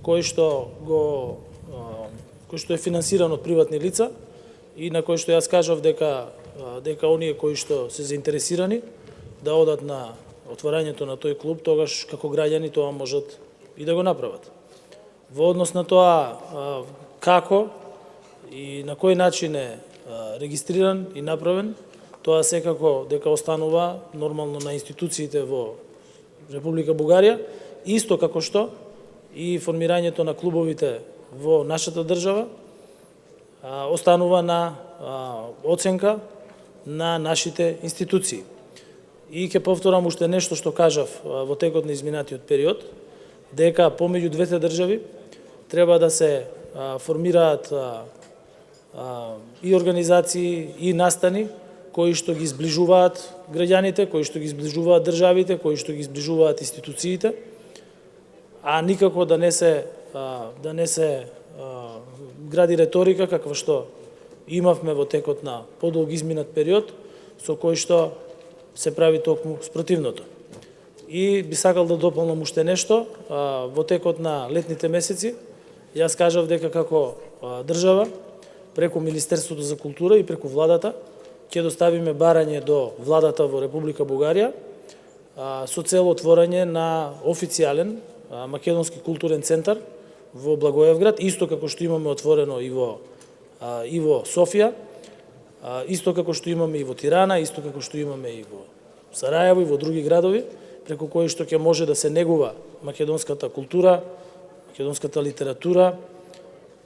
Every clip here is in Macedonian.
кој што е финансиран од приватни лица и на кој што јас кажав дека оние кои што се заинтересирани да одат на отворањето на тој клуб, тогаш како граѓани тоа можат и да го направат. Во однос на тоа како и на кој начин е регистриран и направен, тоа секако дека останува нормално на институциите во Република Бугарија, исто како што и формирањето на клубовите во нашата држава останува на оценка на нашите институции. И ќе повторам уште нешто што кажав во текот на изминатиот период, дека помеѓу двете држави треба да се формираат и организации и настани кои што ги зближуваат граѓаните, кои што ги зближуваат државите, кои што ги зближуваат институциите, а никако да не се гради реторика каква што имавме во текот на подолг изминат период, со кој што се прави токму спротивното. И би сакал да дополнам уште нешто. Во текот на летните месеци, јас кажав дека како држава, преку Министерството за култура и преку владата, ќе доставиме барање до владата во Република Бугарија со цел отворање на официјален македонски културен центар во Благоевград, исто како што имаме отворено и во Софија, исто како што имаме и во Тирана, исто како што имаме и во Сарајево и во други градови, преку кои што ќе може да се негува македонската култура, македонската литература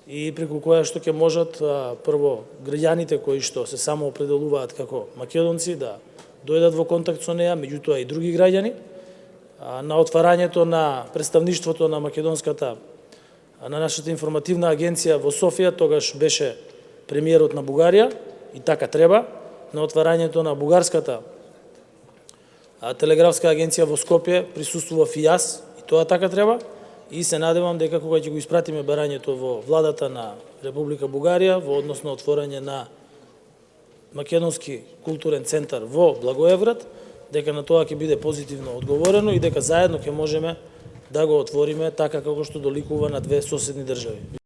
и преку која што ќе можат прво граѓаните кои што се само определуваат како македонци да дојдат во контакт со неа, меѓутоа и други граѓани. На отварањето на представништвото на македонската на нашата информативна агенција во Софија, тогаш беше премиерот на Бугарија и така треба. На отварањето на бугарската телеграфска агенција во Скопје присуствував и јас, и тоа така треба. И се надевам дека кога ќе го испратиме барањето во владата на Република Бугарија во однос на отворање на македонски културен центар во Благоевград, дека на тоа ќе биде позитивно одговорено и дека заедно ќе можеме да го отвориме така како што доликува на две соседни држави.